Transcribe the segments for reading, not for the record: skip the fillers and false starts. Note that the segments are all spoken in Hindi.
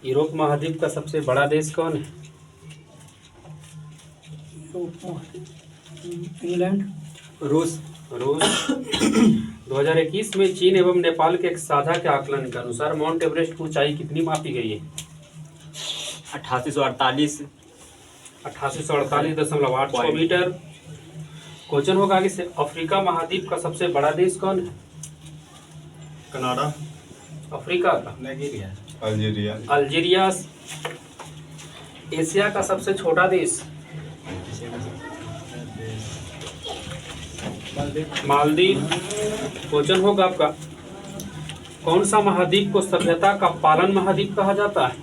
यूरोप महाद्वीप का सबसे बड़ा देश कौन है? इंग्लैंड। रूस। रूस। 2021 में चीन एवं नेपाल के एक साझा के आकलन के अनुसार माउंट एवरेस्ट की ऊंचाई कितनी मापी गई है? 8848। 8848.86 मीटर। क्वेश्चन होगा आगे से, अफ्रीका महाद्वीप का सबसे बड़ा देश कौन है? कनाडा। अफ्रीका का नाइजीरिया। अल्जीरिया। अल्जीरिया। एशिया का सबसे छोटा देश? मालदीव। क्वेश्चन होगा आपका, कौन सा महाद्वीप को सभ्यता का पालन महाद्वीप कहा जाता है?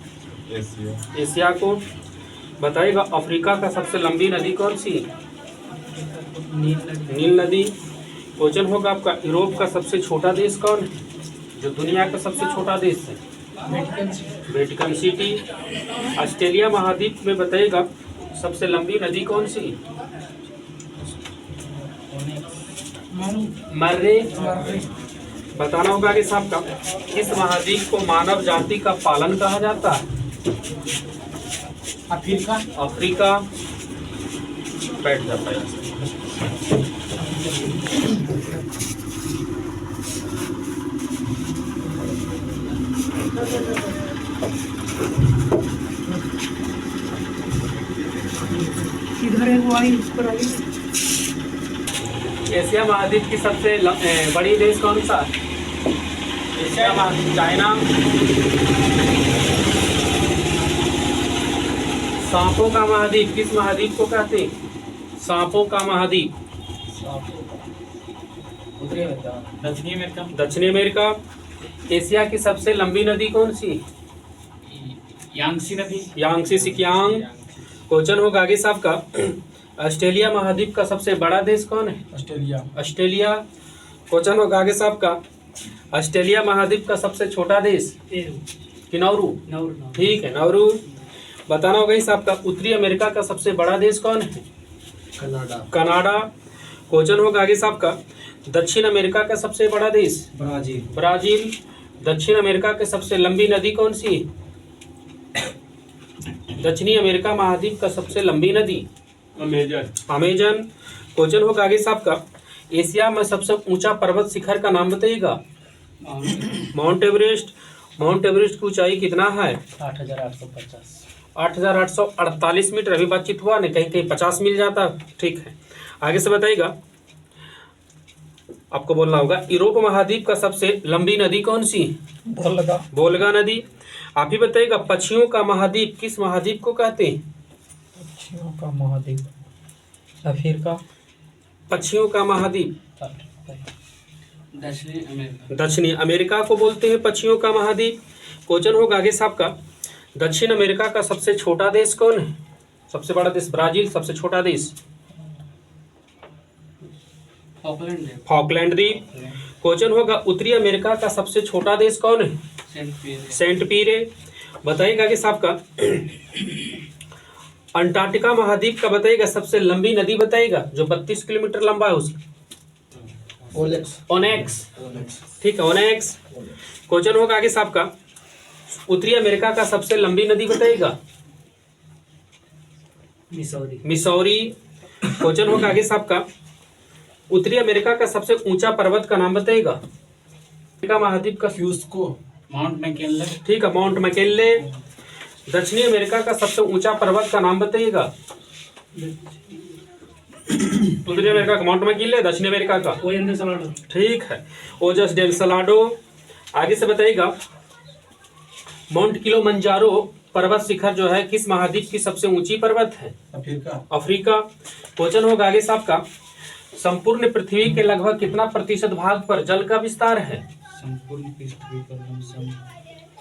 एशिया। एशिया को। बताइएगा अफ्रीका का सबसे लंबी नदी कौन सी? नील नदी। क्वेश्चन होगा आपका, यूरोप का सबसे छोटा देश कौन है? जो दुनिया का सबसे छोटा देश है? Vatican city. ऑस्ट्रेलिया महाद्वीप में बताइएगा सबसे लंबी नदी कौन सी? मर्रे। बताना होगा कि साहब का, किस महाद्वीप को मानव जाति का पालन कहा जाता है? अफ्रीका। अफ्रीका। बैठ जाता है। इधर है वो आई, इस पर आई। एशिया महाद्वीप की सबसे बड़ी देश कौन सा? एशिया महाद्वीप। चाइना। सांपों का महाद्वीप किस महाद्वीप को कहते हैं? सांपों का महाद्वीप। दक्षिणी अमेरिका। दक्षिणी अमेरिका। एशिया की सबसे लंबी नदी कौन सी? यांगसी नदी। Yangtze Sikiang. क्वेश्चन होगा आगे साहब का, ऑस्ट्रेलिया महाद्वीप का सबसे बड़ा देश कौन है? ऑस्ट्रेलिया। ऑस्ट्रेलिया। क्वेश्चन होगा आगे साहब का, ऑस्ट्रेलिया महाद्वीप का सबसे छोटा देश? कि नाउरू? ठीक है, नाउरू। बताना होगा इस आपका, उत्तरी अमेरिका का सबसे बड़ा देश कौन है? कनाडा। कनाडा। क्वेश्चन होगा आगे साहब का, दक्षिण अमेरिका का सबसे बड़ा देश? ब्राजील। ब्राजील। दक्षिण अमेरिका की सबसे लंबी नदी कौन सी? दक्षिणी अमेरिका महाद्वीप का सबसे लंबी नदी? अमेजन। अमेजन। क्वेश्चन होगा आगे साहब का, एशिया में सबसे ऊंचा पर्वत शिखर का नाम बताइएगा? Mount Everest. माउंट एवरेस्ट की ऊंचाई कितना है? 8850। 8848 मीटर। अभी बातचीत हुआ नहीं, कहीं कहीं 50 मिल जाता। ठीक है, आगे से बताइएगा, आपको बोलना होगा, यूरोप महाद्वीप का सबसे लंबी नदी कौन सी? वोल्गा। वोल्गा नदी। आप ही बताइएगा, पक्षियों का महाद्वीप किस महाद्वीप को कहते हैं? पक्षियों का महाद्वीप अफ्रीका। पक्षियों का महाद्वीप दक्षिणी अमेरिका। दक्षिणी अमेरिका को बोलते हैं पक्षियों का महाद्वीप। क्वेश्चन होगा आगे साहब का, दक्षिण अमेरिका का सबसे छोटा देश कौन है? सबसे बड़ा देश ब्राजील, सबसे छोटा देश फॉकलैंड द्वीप। क्वेश्चन होगा, उत्तरी अमेरिका का सबसे छोटा देश कौन है? सेंट पीरे। बताइएगा कि साहब का, अंटार्कटिका महाद्वीप का बताइएगा सबसे लंबी नदी बताइएगा, जो 32 किलोमीटर लंबा है उसकी? ओनेक्स। ठीक है, ओनेक्स। क्वेश्चन होगा आगे साहब का, उत्तरी अमेरिका का सबसे लंबी नदी बताइएगा? मिसौरी। क्वेश्चन होगा आगे साहब का, उत्तरी अमेरिका का सबसे ऊंचा पर्वत का नाम बताइएगा? अमेरिका महाद्वीप का माउंट मैकिनले। ठीक है, माउंट मैकिनले। दक्षिणी अमेरिका का सबसे ऊंचा पर्वत का नाम बताइएगा? उत्तरी अमेरिका का माउंट मैकिनले, दक्षिणी अमेरिका का ठीक है, ओजस डेल सलाडो। आगे से बताइएगा, माउंट किलिमंजारो पर्वत शिखर जो है किस महाद्वीप की सबसे ऊंची पर्वत है? अफ्रीका। क्वेश्चन होगा आगे साहब का, संपूर्ण पृथ्वी के लगभग कितना प्रतिशत भाग पर जल का विस्तार है? संपूर्ण पृथ्वी पर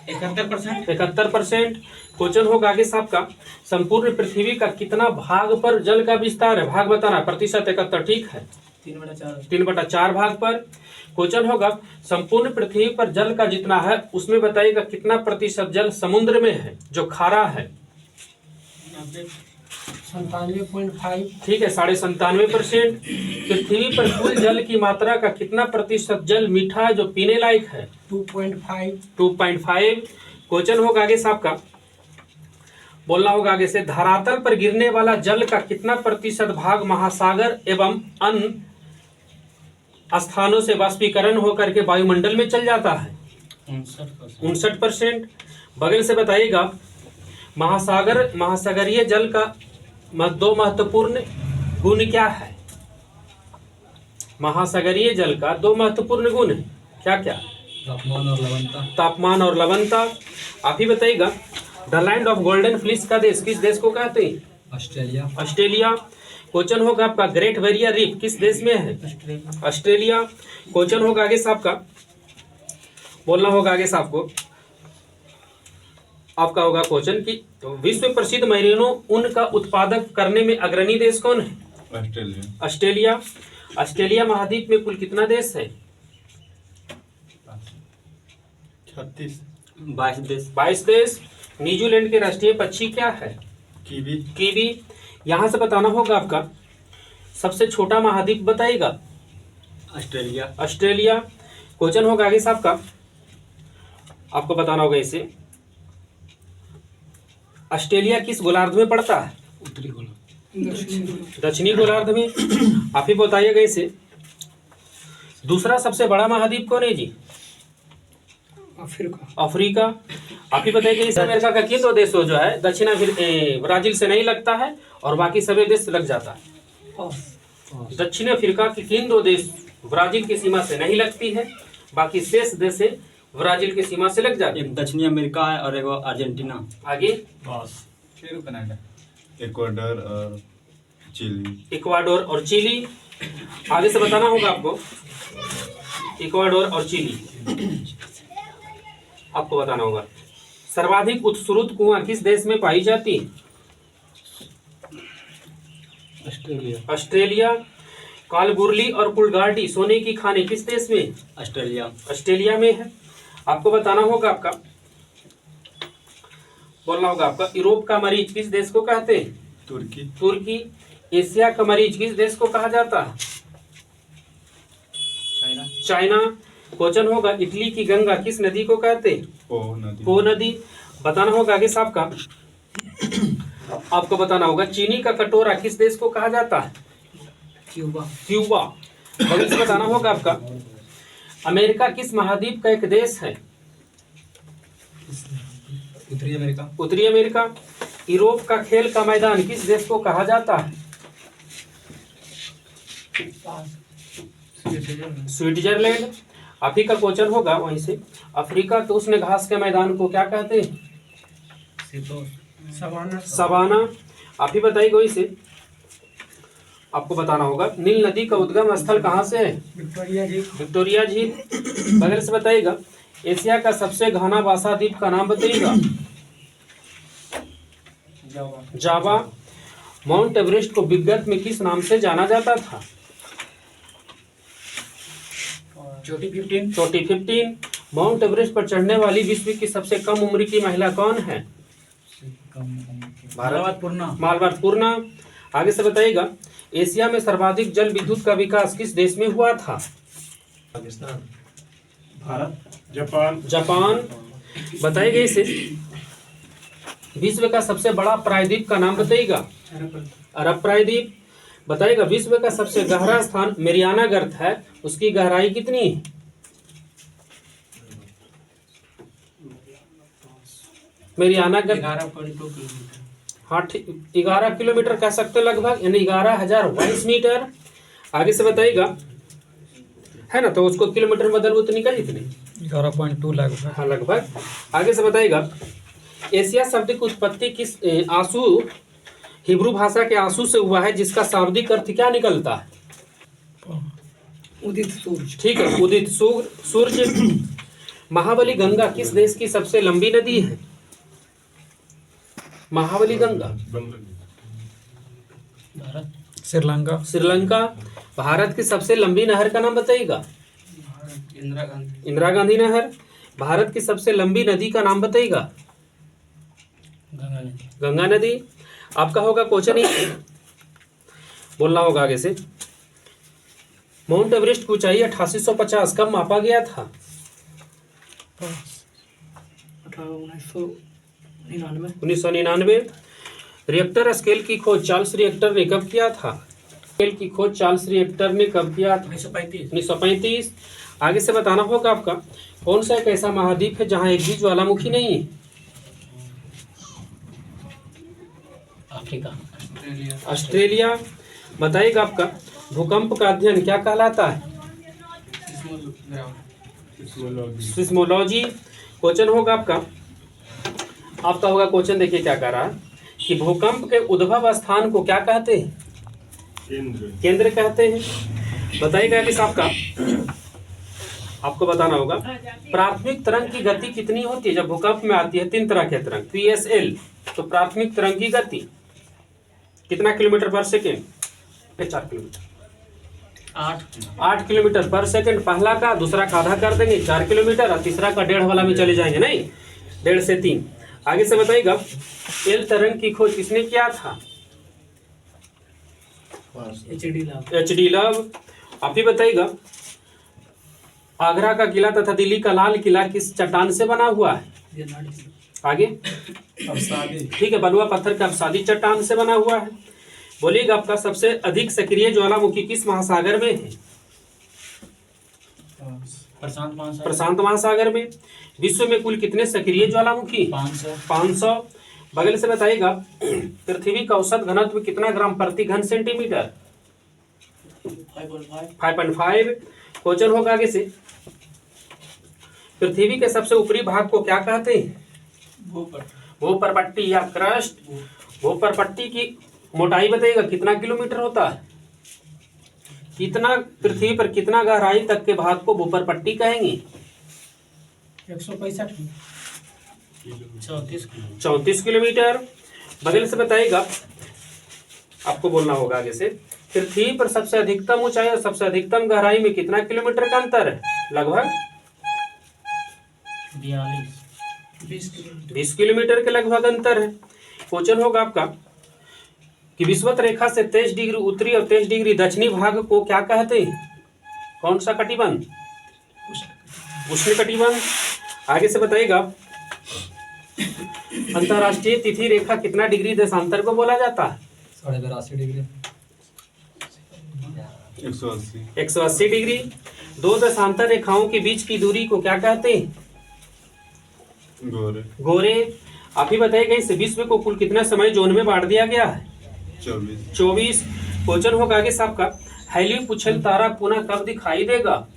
71%। क्वेश्चन होगा आगे साहब का, संपूर्ण पृथ्वी का कितना भाग पर जल का विस्तार है? भाग बताना, प्रतिशत 71। ठीक है, 3/4 भाग पर। क्वेश्चन होगा, संपूर्ण पृथ्वी पर जल का जितना है उसमें बताइएगा कितना प्रतिशत जल समुद्र में है, जो खारा है? 97.5। ठीक है, 97.5%। पृथ्वी पर कुल जल की मात्रा का कितना प्रतिशत जल मीठा है, जो पीने लायक है? 2.5। 2.5। क्वेश्चन होगा आगे से आपका, बोलना होगा आगे से, धरातल पर गिरने वाला जल का कितना प्रतिशत भाग महासागर एवं अन्य स्थानों से वाष्पीकरण होकर के वायुमंडल में चल जाता है? 59%। बगल से बताइएगा, महासागरीय जल का दो महत्वपूर्ण गुण क्या है? महासागरीय जल का दो महत्वपूर्ण गुण है, क्या क्या? तापमान और लवणता। तापमान और लवणता। आप ही बताइएगा, द लैंड ऑफ गोल्डन फ्लिश का देश किस देश को कहते हैं? ऑस्ट्रेलिया। ऑस्ट्रेलिया। क्वेश्चन होगा आपका, ग्रेट बैरियर रीफ किस देश में है? ऑस्ट्रेलिया। क्वेश्चन होगा आगे से आपका, बोलना होगा आगे से आपका होगा क्वेश्चन कि विश्व प्रसिद्ध मैरिनो ऊन का उत्पादक करने में अग्रणी देश कौन है? ऑस्ट्रेलिया। ऑस्ट्रेलिया। ऑस्ट्रेलिया महाद्वीप में कुल कितना देश है? 36। 22 देश। न्यूजीलैंड के राष्ट्रीय पक्षी क्या है? कीवी। कीवी। यहां से बताना होगा आपका, सबसे छोटा महाद्वीप बताइएगा। ऑस्ट्रेलिया। ऑस्ट्रेलिया। क्वेश्चन होगा आगे से आपको बताना होगा इसे, ऑस्ट्रेलिया किस गोलार्ध में पड़ता है? उत्तरी गोलार्ध। दक्षिणी गोलार्ध में। आप ही बताइएगा इसे, दूसरा सबसे बड़ा महाद्वीप कौन है जी? अफ्रीका। आप ही बताइए, इस अमेरिका का किन दो देशों जो है दक्षिण ब्राजील से नहीं लगता है और बाकी सभी देश से लग जाता है? दक्षिण अफ्रीका की किन दो देश ब्राजील की सीमा से नहीं लगती है, बाकी शेष देश से ब्राजील की सीमा से लग जाती है? एक दक्षिणी अमेरिका है और एक अर्जेंटीना। आगे फिर कनाडा। इक्वाडोर और चिली। इक्वाडोर और चिली। आगे से बताना होगा आपको, इक्वाडोर और चिली आपको बताना होगा। सर्वाधिक उत्सुरुत कुआं किस देश में पाई जाती है? ऑस्ट्रेलिया। ऑस्ट्रेलिया। कालबुर्ली और कुलगार्डी सोने की खाने किस देश में? ऑस्ट्रेलिया। ऑस्ट्रेलिया में है। आपको बताना होगा आपका, बोलना होगा आपका, यूरोप का मरीज किस देश को कहते हैं? तुर्की। तुर्की। एशिया का मरीज किस देश को कहा जाता है? चाइना। चाइना। क्वेश्चन होगा, इटली की गंगा किस नदी को कहते हैं? पो नदी। बताना होगा आगे साहब का, आपको बताना होगा, चीनी का कटोरा किस देश को कहा जाता है? क्यूबा। क्यूबा। बगल से बताना होगा आपका, अमेरिका किस महाद्वीप का एक देश है? उत्तरी अमेरिका। उत्तरी अमेरिका। यूरोप का खेल का मैदान किस देश को कहा जाता है? स्विट्जरलैंड। आप ही का क्वेश्चन होगा वहीं से, अफ्रीका के उष्ण घास के मैदान को क्या कहते हैं? सवाना। आप ही बताइए वहीं से, आपको बताना होगा, नील नदी का उद्गम स्थल कहाँ से है? विक्टोरिया झील। बगल से बताइएगा, एशिया का सबसे घना बासा द्वीप का नाम बताइएगा। जावा। माउंट एवरेस्ट को विगत में किस नाम से जाना जाता था? चोटी 15। चोटी 15। माउंट एवरेस्ट पर चढ़ने वाली विश्व की सबसे कम उम्र की महिला कौन है? मालवार पूर्णा। आगे से बताइएगा, एशिया में सर्वाधिक जल विद्युत का विकास किस देश में हुआ था? पाकिस्तान। भारत। जापान। जापान। बताइएगा इसे, विश्व का सबसे बड़ा प्रायद्वीप का नाम बताइएगा। अरब प्रायद्वीप। बताइएगा, विश्व का सबसे गहरा स्थान मेरियाना गर्त है, उसकी गहराई कितनी है? मेरियाना गर्त 11.2 किलोमीटर। हाँ, 11 किलोमीटर कह सकते लगभग, यानी 11,022 मीटर। आगे से बताइएगा, है ना, तो उसको किलोमीटर में बदल तो निकल इतने 11.2 लगभग। हाँ लगभग। आगे से बताइएगा, एशिया शब्द की उत्पत्ति किस आंसू, हिब्रू भाषा के आंसू से हुआ है, जिसका शाब्दिक अर्थ क्या निकलता है? उदित सूरज। ठीक है, उदित सूर्य। महाबली गंगा किस देश की सबसे लंबी नदी है? महाबली गंगा श्रीलंका। श्रीलंका। भारत की सबसे लंबी नहर का नाम बताइएगा। इंदिरा गांधी नहर। भारत की सबसे लंबी नदी का नाम बताइएगा। गंगा नदी। आपका होगा क्वेश्चन ही, बोलना होगा आगे से, माउंट एवरेस्ट की ऊंचाई 8850 कब मापा गया था? 1999। रिएक्टर स्केल की खोज चार्ल्स रिएक्टर ने कब किया था? स्केल की खोज चार्ल्स रिएक्टर ने कब किया था? 1935। आगे से बताना होगा आपका, कौन सा एक ऐसा महाद्वीप है जहाँ एक भी ज्वालामुखी नहीं है? अफ्रीका। ऑस्ट्रेलिया। बताइएगा आपका, भूकंप का अध्ययन क्या कहलाता है? सिस्मोलॉजी। क्वेश्चन होगा आपका होगा क्वेश्चन, देखिए क्या कह रहा है कि भूकंप के उद्भव स्थान को क्या कहते हैं? केंद्र कहते हैं। बताइएगा कि आपका, आपको बताना होगा, प्राथमिक तरंग की गति कितनी होती है जब भूकंप में आती है? 3 तरह के तरंग, PSL। तो प्राथमिक तरंग की गति कितना किलोमीटर पर सेकेंड? 4 किलोमीटर, 8 किलोमीटर पर सेकेंड पहला का, दूसरा का आधा कर देंगे 4 किलोमीटर, और तीसरा का 1.5 वाला में चले जाएंगे, नहीं 1.5 से 3। आगे से बताइएगा, एल तरंग की खोज किसने किया था? HD love. आप ही बताइएगा, आगरा का किला तथा दिल्ली का लाल किला किस चट्टान से बना हुआ है? आगे ठीक है, बलुआ पत्थर का अवसादी चट्टान से बना हुआ है। बोलिएगा, आपका सबसे अधिक सक्रिय ज्वालामुखी किस महासागर में है? प्रशांत महासागर में। विश्व में कुल कितने सक्रिय ज्वालामुखी? 500। बगल से बताइएगा, पृथ्वी का औसत घनत्व कितना ग्राम प्रति घन सेंटीमीटर? 5.5। क्वेश्चन होगा आगे से, पृथ्वी के सबसे ऊपरी भाग को क्या कहते हैं? भूपर्पट्टी या क्रस्ट। भूपर्पट्टी की मोटाई बताइएगा कितना किलोमीटर होता है? कितना पृथ्वी पर कितना गहराई तक के भाग को भूपर्पट्टी कहेंगे? 34 किलोमीटर। बगल से बताइएगा, आपको बोलना होगा आगे से, पृथ्वी पर सबसे अधिकतम ऊंचाई और सबसे अधिकतम गहराई में कितना किलोमीटर का अंतर है? लगभग 20 किलोमीटर के लगभग अंतर है। क्वेश्चन होगा आपका कि विषुवत रेखा से 23 डिग्री उत्तरी और 23 डिग्री दक्षिणी भाग को क्या कहते हैं? कौन सा कटिबंध? उष्ण कटिबंध। आगे से बताइएगा, अंतरराष्ट्रीय तिथि रेखा कितना डिग्री देशांतर को बोला जाता है? 82.5 डिग्री। 180 डिग्री। 2 देशांतर रेखाओं के बीच की दूरी को क्या कहते हैं? गोरे। आप ही बताइएगा, इस विश्व को कुल कितना समय जोन में बांट दिया गया है? 24। क्वेश्चन होगा आगे साहब का, हैली पुछल तारा पुनः कब दिखाई देगा?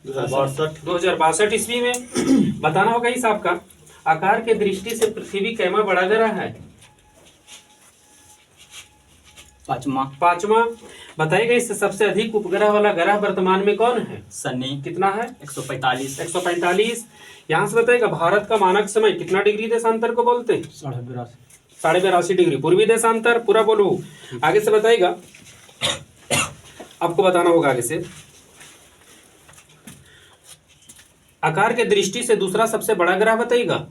2062 ईस्वी में। बताना होगा इस आपका, आकार के दृष्टि से पृथ्वी कैमा बड़ा ग्रह है? 5वां। बताइएगा, इससे सबसे अधिक उपग्रह वाला ग्रह वर्तमान में कौन है? शनि। कितना है? 145। यहाँ से बताइएगा, भारत का मानक समय कितना डिग्री देशांतर को बोलते हैं? 82.5 डिग्री पूर्वी देशांतर। पूरा बोलो। आगे से बताइएगा, आपको बताना होगा आगे से, आकार के दृष्टि से दूसरा सबसे बड़ा ग्रह बताइएगा।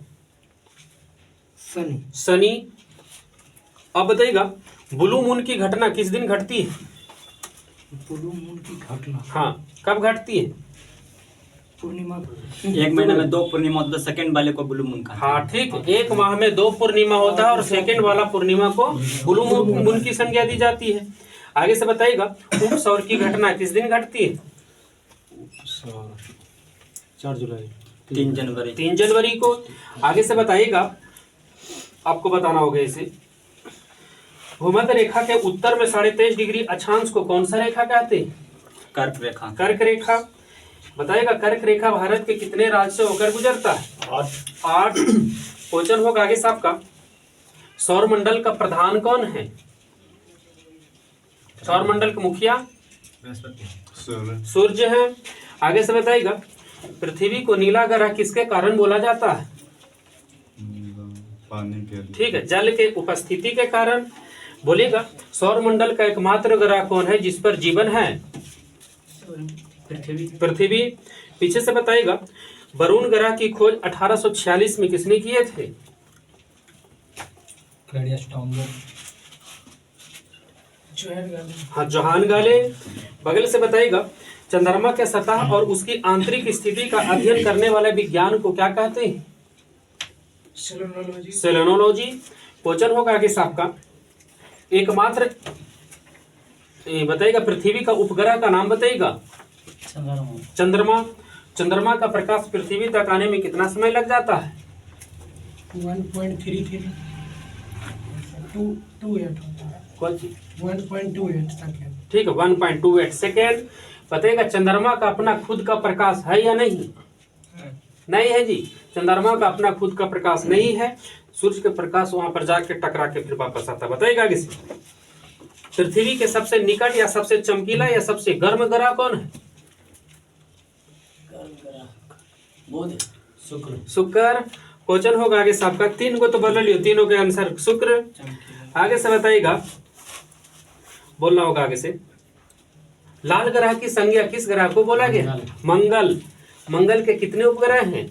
शनि। अब बताइएगा, ब्लू मून की घटना किस दिन घटती है? ब्लू मून की घटना, हाँ, कब घटती है? पूर्णिमा। 1 महीने में 2 पूर्णिमा होता है, सेकंड वाले को ब्लू मून कहते हैं। हाँ ठीक, 1 माह में 2 पूर्णिमा होता है और सेकंड वाला पूर्णिमा को ब्लू मून की संज्ञा दी जाती है। आगे से बताइएगा, उपसौर की घटना किस दिन घटती है? 4 जुलाई। 3 जनवरी को। आगे से बताइएगा, आपको बताना होगा इसे, भूमध्य रेखा के उत्तर में 23.5 डिग्री अक्षांश को कौन सा रेखा कहते हैं? कर्क रेखा। कर्क रेखा। बताइएगा, कर्क रेखा भारत के कितने राज्य से होकर गुजरता है? 8। क्वेश्चन होगा आगे साहब का, सौर मंडल का प्रधान कौन है? सौर मंडल का मुखिया सूर्य है। आगे से बताइएगा, पृथ्वी को नीला ग्रह किसके कारण बोला जाता है? पानी के लिए। ठीक है, जल के उपस्थिति के कारण। बोलिएगा, सौर मंडल का एकमात्र ग्रह कौन है जिस पर जीवन है? पृथ्वी। पीछे से बताइएगा, वरुण ग्रह की खोज 1846 में किसने किए थे? हाँ, जोहान गाले। बगल से बताइएगा, चंद्रमा के सतह और उसकी आंतरिक स्थिति का अध्ययन करने वाले विज्ञान को क्या कहते हैं? सेलेनोलॉजी। क्वेश्चन होगा आगे आपका, एकमात्र बताइएगा पृथ्वी का उपग्रह का नाम बताइएगा। चंद्रमा। चंद्रमा का प्रकाश पृथ्वी तक आने में कितना समय लग जाता है? 1.33 कौन सी? 1.28 सेकेंड। ठीक है, 1.28 सेकेंड। बताइएगा चंद्रमा का अपना खुद का प्रकाश है या नहीं? नहीं है जी, चंद्रमा का अपना खुद का प्रकाश नहीं है। सूर्य का प्रकाश वहां पर जाके टकरा के फिर वापस आता। बताइएगा आगे से, पृथ्वी के सबसे निकट या सबसे चमकीला या सबसे गर्म ग्रह कौन है? शुक्र। क्वेश्चन होगा आगे आपका, 3 को तो बदल लियो, तीनों के आंसर शुक्र। आगे से बताइएगा, बोलना होगा आगे से, लाल ग्रह की संज्ञा किस ग्रह को बोला गया? मंगल। मंगल के कितने उपग्रह हैं?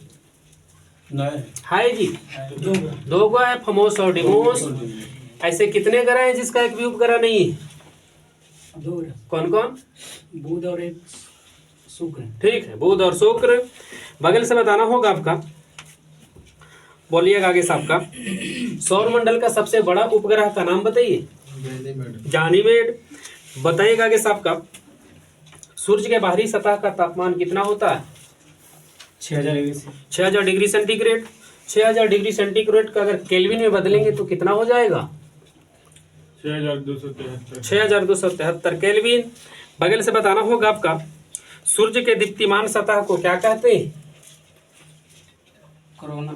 हाय जी, 2 गो है, फमोस और डिमोस। ऐसे कितने ग्रह हैं जिसका एक भी उपग्रह नहीं है? 2। कौन कौन? बुध और एक शुक्र। ठीक है, बुध और शुक्र। बगल से बताना होगा आपका, बोलिएगा आगे साहब का, सौर मंडल का सबसे बड़ा उपग्रह का नाम बताइए। गानीमेड। बताइएगा आगे साहब का, सूर्य के बाहरी सतह का तापमान कितना होता है? 6000 डिग्री सेंटीग्रेड। 6000 डिग्री सेंटीग्रेड का अगर केल्विन में बदलेंगे तो कितना हो जाएगा? 6273 केल्विन। बगल से बताना होगा आपका, सूर्य के दीप्तिमान सतह को क्या कहते हैं? कोरोना।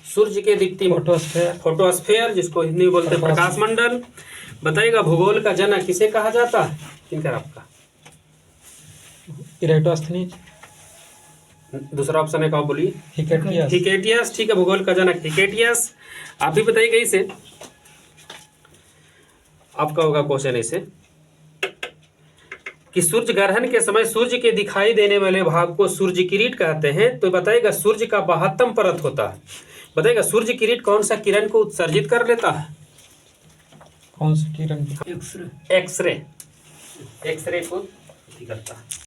सूर्य के दीप्तिमान फोटोस्फेयर, जिसको हिंदी में बोलते हैं प्रकाश मंडल। बताइएगा भूगोल का जनक किसे कहा जाता है? किनकर आपका? इरेटोस्थनीज। दूसरा ऑप्शन है, क्या बोलिए? हिकेटियस। हिकेटियस। ठीक है, भूगोल का जनक हिकेटियस। आप भी बताइएगा इसे, आपका होगा क्वेश्चन ऐसे कि सूर्य ग्रहण के समय सूर्य के दिखाई देने वाले भाग को सूर्य किरीट कहते हैं। तो बताइएगा सूर्य का 72 परत होता है। बताइएगा सूर्य किरीट कौन सा किरण को उत्सर्जित कर लेता है? कौन सा किरण? एक्सरे। एक्सरे। एक्सरे को करता है।